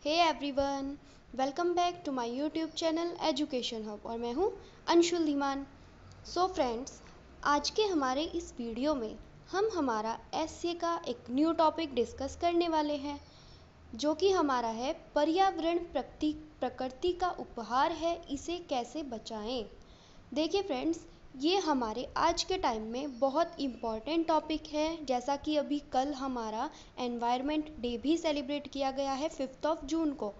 Hey everyone, welcome back to my YouTube channel education hub और मैं हूँ Anshul Dhiman. So friends, आज के हमारे इस वीडियो में हम हमारा एसए का एक न्यू टॉपिक डिस्कस करने वाले हैं, जो कि हमारा है पर्यावरण प्रकृति का उपहार है, इसे कैसे बचाएं। देखिए फ्रेंड्स, ये हमारे आज के टाइम में बहुत इम्पॉर्टेंट टॉपिक है। जैसा कि अभी कल हमारा एनवायरनमेंट डे भी सेलिब्रेट किया गया है 5 जून को,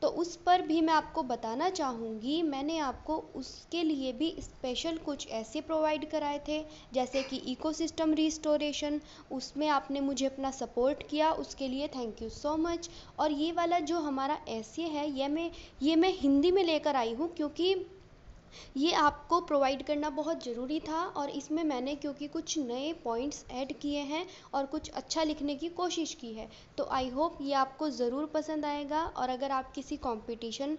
तो उस पर भी मैं आपको बताना चाहूँगी। मैंने आपको उसके लिए भी स्पेशल कुछ ऐसे प्रोवाइड कराए थे, जैसे कि इकोसिस्टम रिस्टोरेशन। उसमें आपने मुझे अपना सपोर्ट किया, उसके लिए थैंक यू सो मच। और ये वाला जो हमारा ऐसे है, ये मैं हिंदी में लेकर आई हूँ, क्योंकि ये आपको प्रोवाइड करना बहुत ज़रूरी था। और इसमें मैंने क्योंकि कुछ नए पॉइंट्स ऐड किए हैं और कुछ अच्छा लिखने की कोशिश की है, तो आई होप ये आपको ज़रूर पसंद आएगा। और अगर आप किसी कंपटीशन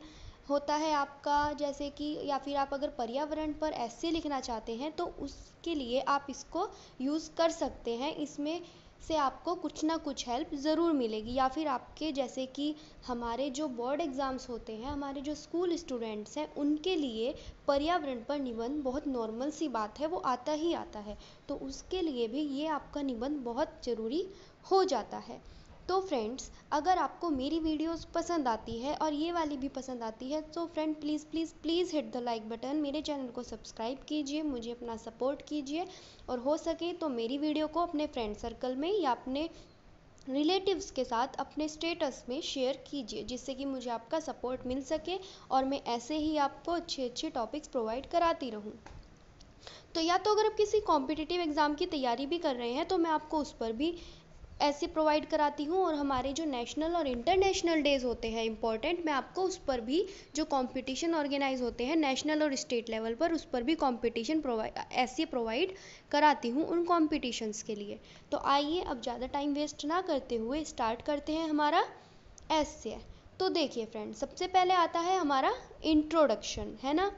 होता है आपका, जैसे कि, या फिर आप अगर पर्यावरण पर ऐसे लिखना चाहते हैं, तो उसके लिए आप इसको यूज़ कर सकते हैं। इसमें से आपको कुछ ना कुछ हेल्प ज़रूर मिलेगी। या फिर आपके जैसे कि हमारे जो बोर्ड एग्ज़ाम्स होते हैं, हमारे जो स्कूल स्टूडेंट्स हैं, उनके लिए पर्यावरण पर निबंध बहुत नॉर्मल सी बात है, वो आता ही आता है, तो उसके लिए भी ये आपका निबंध बहुत ज़रूरी हो जाता है। तो फ्रेंड्स, अगर आपको मेरी वीडियोस पसंद आती है और ये वाली भी पसंद आती है, तो friend please please please hit the like button, मेरे चैनल को सब्सक्राइब कीजिए, मुझे अपना सपोर्ट कीजिए। और हो सके तो मेरी वीडियो को अपने फ्रेंड सर्कल में या अपने रिलेटिव्स के साथ अपने स्टेटस में शेयर कीजिए, जिससे कि मुझे आपका सपोर्ट मिल सके और मैं ऐसे ही आपको अच्छे अच्छे टॉपिक्स प्रोवाइड कराती रहूं। तो या तो अगर आप किसी कॉम्पिटिटिव एग्ज़ाम की तैयारी भी कर रहे हैं, तो मैं आपको उस पर भी ऐसे प्रोवाइड कराती हूँ। और हमारे जो नेशनल और इंटरनेशनल डेज़ होते हैं इम्पॉर्टेंट, मैं आपको उस पर भी, जो कंपटीशन ऑर्गेनाइज होते हैं नेशनल और स्टेट लेवल पर, उस पर भी कंपटीशन ऐसे प्रोवाइड कराती हूँ उन कॉम्पिटिशन्स के लिए। तो आइए अब ज़्यादा टाइम वेस्ट ना करते हुए स्टार्ट करते हैं हमारा ऐसे। तो देखिए फ्रेंड्स, सबसे पहले आता है हमारा इंट्रोडक्शन, है ना।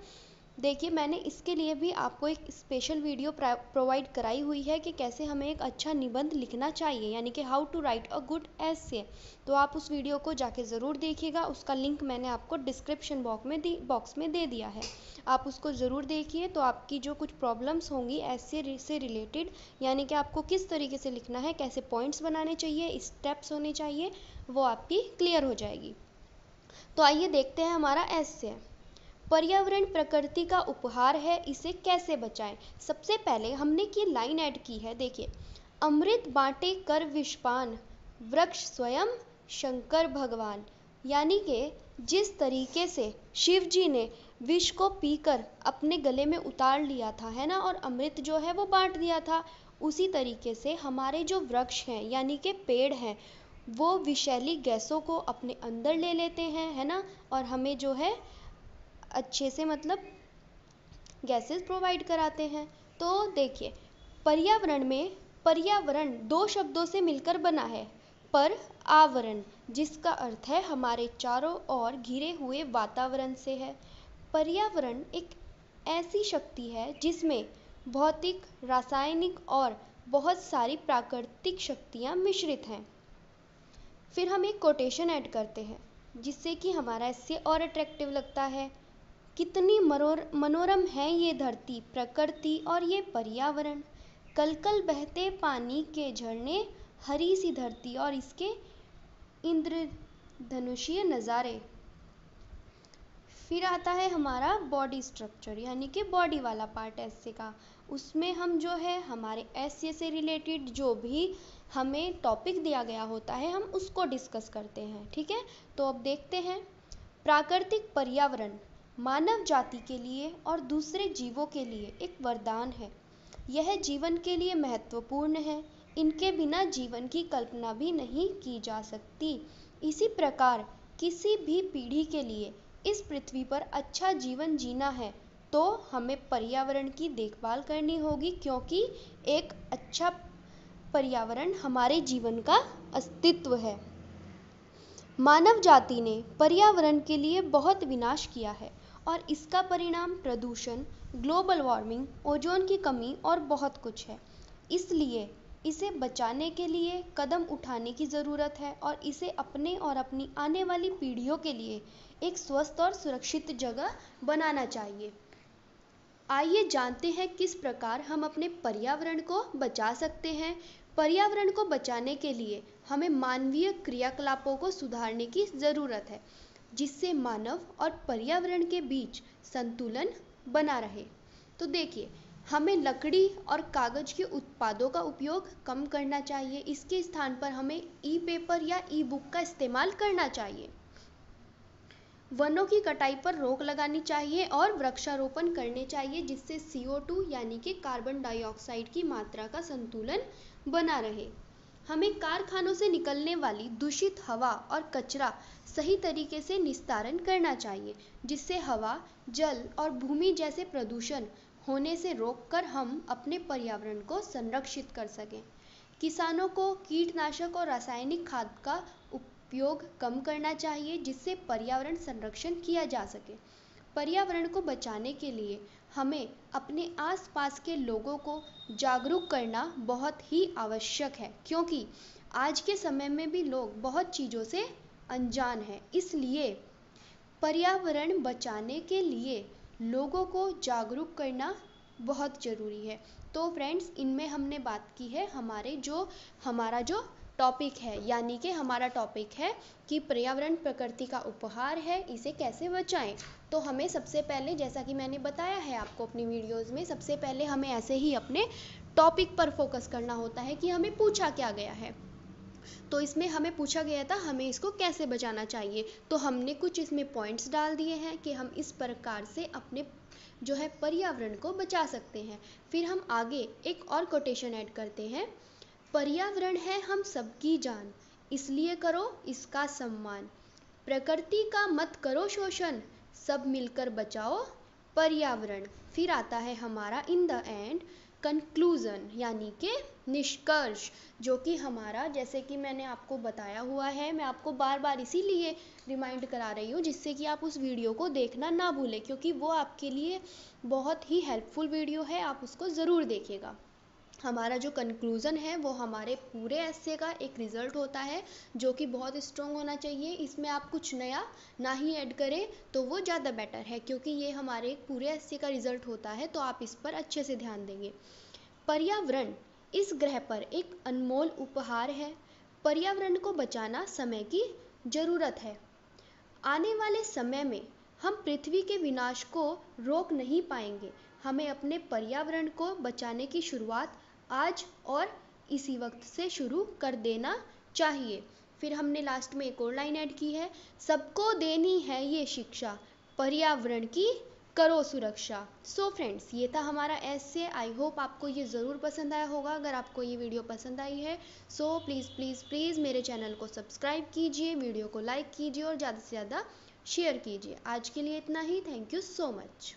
देखिए, मैंने इसके लिए भी आपको एक स्पेशल वीडियो प्रोवाइड कराई हुई है कि कैसे हमें एक अच्छा निबंध लिखना चाहिए, यानी कि how to write a good essay. तो आप उस वीडियो को जाके ज़रूर देखिएगा, उसका लिंक मैंने आपको डिस्क्रिप्शन बॉक्स में दे दिया है। आप उसको ज़रूर देखिए, तो आपकी जो कुछ प्रॉब्लम्स होंगी एसे से रिलेटेड, यानी कि आपको किस तरीके से लिखना है, कैसे पॉइंट्स बनाने चाहिए, स्टेप्स होने चाहिए, वो आपकी क्लियर हो जाएगी। तो आइए देखते हैं हमारा एसे। पर्यावरण प्रकृति का उपहार है, इसे कैसे बचाएं। सबसे पहले हमने की लाइन ऐड की है, देखिए, अमृत बांटे कर विषपान, वृक्ष स्वयं शंकर भगवान। यानी कि जिस तरीके से शिव जी ने विष को पीकर अपने गले में उतार लिया था, है ना, और अमृत जो है वो बांट दिया था, उसी तरीके से हमारे जो वृक्ष हैं, यानी कि पेड़ हैं, वो विषैली गैसों को अपने अंदर ले लेते हैं, है ना, और हमें जो है अच्छे से, मतलब, गैसेस प्रोवाइड कराते हैं। तो देखिए, पर्यावरण दो शब्दों से मिलकर बना है। पर आवरण, जिसका अर्थ है हमारे चारों ओर घिरे हुए वातावरण से है। पर्यावरण एक ऐसी शक्ति है जिसमें भौतिक, रासायनिक और बहुत सारी प्राकृतिक शक्तियाँ मिश्रित हैं। फिर हम एक कोटेशन ऐड करते हैं, जिससे कि हमारा इससे और अट्रैक्टिव लगता है। कितनी मनोरम है ये धरती, प्रकृति और ये पर्यावरण, कल कल बहते पानी के झरने, हरी सी धरती और इसके इंद्रधनुषीय नज़ारे। फिर आता है हमारा बॉडी स्ट्रक्चर, यानी कि बॉडी वाला पार्ट ऐसे का। उसमें हम जो है हमारे ऐसे से रिलेटेड जो भी हमें टॉपिक दिया गया होता है, हम उसको डिस्कस करते हैं, ठीक है। तो अब देखते हैं, प्राकृतिक पर्यावरण मानव जाति के लिए और दूसरे जीवों के लिए एक वरदान है। यह जीवन के लिए महत्वपूर्ण है, इनके बिना जीवन की कल्पना भी नहीं की जा सकती। इसी प्रकार किसी भी पीढ़ी के लिए इस पृथ्वी पर अच्छा जीवन जीना है, तो हमें पर्यावरण की देखभाल करनी होगी, क्योंकि एक अच्छा पर्यावरण हमारे जीवन का अस्तित्व है। मानव जाति ने पर्यावरण के लिए बहुत विनाश किया है, और इसका परिणाम प्रदूषण, ग्लोबल वार्मिंग, ओजोन की कमी और बहुत कुछ है। इसलिए इसे बचाने के लिए कदम उठाने की ज़रूरत है और इसे अपने और अपनी आने वाली पीढ़ियों के लिए एक स्वस्थ और सुरक्षित जगह बनाना चाहिए। आइए जानते हैं किस प्रकार हम अपने पर्यावरण को बचा सकते हैं। पर्यावरण को बचाने के लिए हमें मानवीय क्रियाकलापों को सुधारने की ज़रूरत है, जिससे मानव और पर्यावरण के बीच संतुलन बना रहे। तो देखिए, हमें लकड़ी और कागज़ के उत्पादों का उपयोग कम करना चाहिए। इसके स्थान पर हमें ई पेपर या ई बुक का इस्तेमाल करना चाहिए। वनों की कटाई पर रोक लगानी चाहिए और वृक्षारोपण करने चाहिए, जिससे CO2 यानी कि कार्बन डाइऑक्साइड की मात्रा का संतुलन बना रहे। हमें कारखानों से निकलने वाली दूषित हवा और कचरा सही तरीके से निस्तारण करना चाहिए, जिससे हवा, जल और भूमि जैसे प्रदूषण होने से रोककर हम अपने पर्यावरण को संरक्षित कर सकें। किसानों को कीटनाशक और रासायनिक खाद का उपयोग कम करना चाहिए, जिससे पर्यावरण संरक्षण किया जा सके। पर्यावरण को बचाने के लिए हमें अपने आसपास के लोगों को जागरूक करना बहुत ही आवश्यक है, क्योंकि आज के समय में भी लोग बहुत चीज़ों से अनजान हैं। इसलिए पर्यावरण बचाने के लिए लोगों को जागरूक करना बहुत ज़रूरी है। तो फ्रेंड्स, इनमें हमने बात की है हमारा जो टॉपिक है, यानी कि हमारा टॉपिक है कि पर्यावरण प्रकृति का उपहार है, इसे कैसे बचाएं। तो हमें सबसे पहले, जैसा कि मैंने बताया है आपको अपनी वीडियोज़ में, सबसे पहले हमें ऐसे ही अपने टॉपिक पर फोकस करना होता है कि हमें पूछा क्या गया है। तो इसमें हमें पूछा गया था हमें इसको कैसे बचाना चाहिए। तो हमने कुछ इसमें पॉइंट्स डाल दिए हैं कि हम इस प्रकार से अपने जो है पर्यावरण को बचा सकते हैं। फिर हम आगे एक और कोटेशन ऐड करते हैं, पर्यावरण है हम सबकी जान, इसलिए करो इसका सम्मान। प्रकृति का मत करो शोषण, सब मिलकर बचाओ पर्यावरण। फिर आता है हमारा इन द एंड कंक्लूजन, यानी कि निष्कर्ष, जो कि हमारा, जैसे कि मैंने आपको बताया हुआ है, मैं आपको बार बार इसीलिए रिमाइंड करा रही हूँ जिससे कि आप उस वीडियो को देखना ना भूलें, क्योंकि वो आपके लिए बहुत ही हेल्पफुल वीडियो है, आप उसको ज़रूर देखिएगा। हमारा जो कंक्लूज़न है वो हमारे पूरे एस्से का एक रिज़ल्ट होता है, जो कि बहुत स्ट्रॉन्ग होना चाहिए। इसमें आप कुछ नया ना ही ऐड करें तो वो ज़्यादा बेटर है, क्योंकि ये हमारे पूरे एस्से का रिज़ल्ट होता है, तो आप इस पर अच्छे से ध्यान देंगे। पर्यावरण इस ग्रह पर एक अनमोल उपहार है। पर्यावरण को बचाना समय की ज़रूरत है। आने वाले समय में हम पृथ्वी के विनाश को रोक नहीं पाएंगे। हमें अपने पर्यावरण को बचाने की शुरुआत आज और इसी वक्त से शुरू कर देना चाहिए। फिर हमने लास्ट में एक और लाइन ऐड की है, सबको देनी है ये शिक्षा, पर्यावरण की करो सुरक्षा। सो फ्रेंड्स, ये था हमारा एस्से। आई होप आपको ये ज़रूर पसंद आया होगा। अगर आपको ये वीडियो पसंद आई है सो प्लीज़ प्लीज़ प्लीज़ मेरे चैनल को सब्सक्राइब कीजिए, वीडियो को लाइक कीजिए और ज़्यादा से ज़्यादा शेयर कीजिए। आज के लिए इतना ही। Thank you so much.